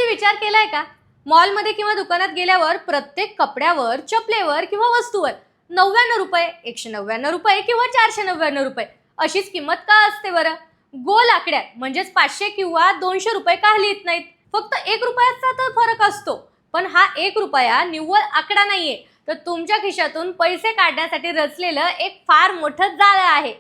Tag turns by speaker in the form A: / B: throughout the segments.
A: विचार केलाय का? मॉलमध्ये किंवा दुकानात गेल्यावर प्रत्येक कपड्यावर, चपलेवर किंवा वस्तूवर 99 रुपये, 199 रुपये किंवा 499 रुपये अशीच किंमत का असते बरं? गोल आकड्यात म्हणजेच 500 किंवा 200 रुपये का लिहित नाहीत? फक्त 1 रुपयाचा तर फरक असतो. पण हा 1 रुपया निव्वळ आकडा नाहीये, तर तुमच्या खिशातून पैसे काढण्यासाठी रचलेलं एक फार मोठं जाळं आहे.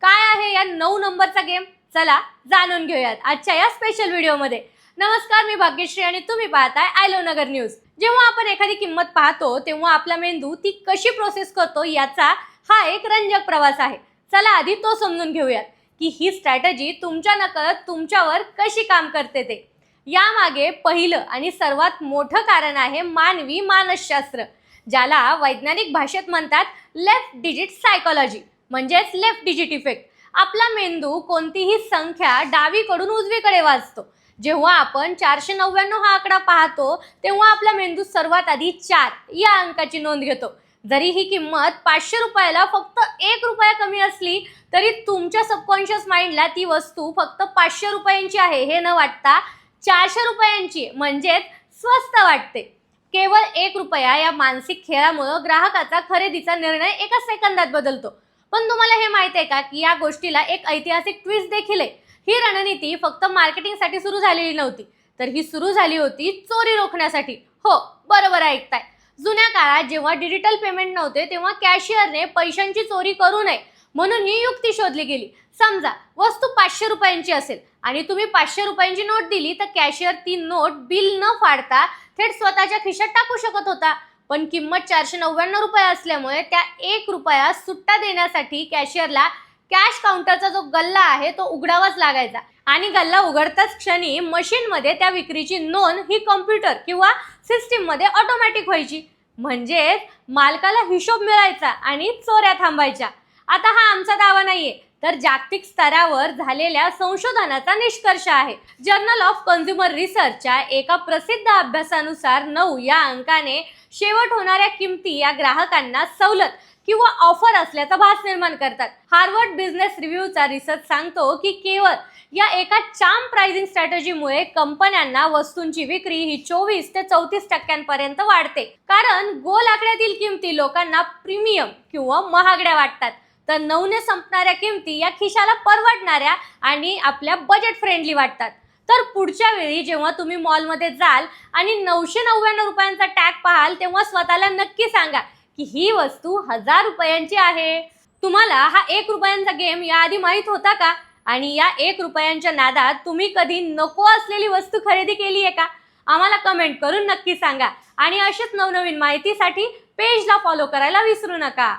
A: काय आहे या 9 नंबरचा गेम? चला जाणून घेऊयात आजच्या या स्पेशल व्हिडिओमध्ये. नमस्कार, मी भाग्यश्री आणि तुम्ही पाहताय आय लव्ह नगर न्यूज. जेव्हा आपण एखादी किंमत पाहतो तेव्हा आपला मेंदू ती कशी प्रोसेस करतो याचा हा एक रंजक प्रवास आहे. चला आधी तो समजून घेऊयात की ही स्ट्रॅटेजी तुमच्या नकळत तुमच्यावर कशी काम करते ते. यामागे पहिलं आणि सर्वात मोठं कारण आहे मानवी मानसशास्त्र, ज्याला वैज्ञानिक भाषेत म्हणतात लेफ्ट डिजिट सायकोलॉजी म्हणजेच लेफ्ट डिजिट इफेक्ट. आपला मेंदू कोणतीही संख्या डावीकडून उजवीकडे वाचतो. जेव्हा आपण 499 हा आकडा पाहतो तेव्हा आपला मेंदू सर्वात आधी 4 या अंकाची नोंद घेतो. जरी ही किंमत 500 रुपयाला फक्त 1 रुपया कमी असली तरी तुमच्या सबकॉन्शियस माइंडला ती वस्तू फक्त 500 रुपयांची आहे हे न वाटता 400 रुपयांची म्हणजेच स्वस्त वाटते. केवळ 1 रुपया या मानसिक खेळामुळे ग्राहकाचा खरेदीचा निर्णय एका सेकंदात बदलतो. पण तुम्हाला हे माहिती आहे का की या गोष्टीला एक ऐतिहासिक ट्विस्ट देखील आहे. ही रणनीती फक्त मार्केटिंगसाठी सुरू झालेली नव्हती, तर ही सुरू झाली होती चोरी रोखण्यासाठी. हो, बरोबर ऐकताय. जुन्या काळात जेव्हा डिजिटल पेमेंट नव्हते तेव्हा कॅशियरने पैशांची चोरी करू नये म्हणून ही युक्ती शोधली गेली. समजा वस्तू 500 रुपयांची असेल आणि तुम्ही 500 रुपयांची नोट दिली तर कॅशियर ती नोट बिल न फाडता थेट स्वतःच्या खिशात टाकू शकत होता. पण किंमत 499 रुपये असल्यामुळे त्या 1 रुपया सुट्टा देण्यासाठी कॅशियरला कॅश काउंटरचा जो गल्ला आहे तो उघडावाच लागायचा आणि गल्ला उघडताच क्षणी मशीनमध्ये त्या विक्रीची नोंद ही कॉम्प्युटर किंवा सिस्टीममध्ये ऑटोमॅटिक व्हायची. म्हणजेच मालकाला हिशोब मिळायचा आणि चोऱ्या थांबायच्या. आता हा आमचा दावा नाहीये, तर जागतिक स्तरावर झालेल्या संशोधनाचा निष्कर्ष आहे. जर्नल ऑफ कन्झ्युमर रिसर्चच्या एका प्रसिद्ध अभ्यासानुसार 9 या अंकाने शेवट होणाऱ्या किमती या ग्राहकांना सवलत किंवा ऑफर असल्याचा भास निर्माण करतात. हार्वर्ड बिझनेस रिव्ह्यूचा रिसर्च सांगतो की केवळ या एका चार्म प्राइसिंग स्ट्रॅटेजीमुळे कंपन्यांना वस्तूंची विक्री ही 24 ते 34% वाढते. कारण गोल आकड्यातील किमती लोकांना प्रीमियम किंवा महागड्या वाटतात, तर 9 ने संपणाऱ्या किमती या खिशाला परवडणाऱ्या आणि आपल्या बजेट फ्रेंडली वाटतात. तर पुढच्या वेळी जेव्हा तुम्ही मॉलमध्ये जाल आणि 999 रुपयांचा टॅग पाहाल तेव्हा स्वतःला नक्की सांगा की ही वस्तू 1000 रुपयांची आहे. तुम्हाला हा 1 रुपयांचा गेम याआधी माहित होता का? आणि या 1 रुपयांच्या नादात तुम्ही कधी नको असलेली वस्तू खरेदी केली आहे का? आम्हाला कमेंट करून नक्की सांगा आणि अशीच नवनवीन माहितीसाठी पेजला फॉलो करायला विसरू नका.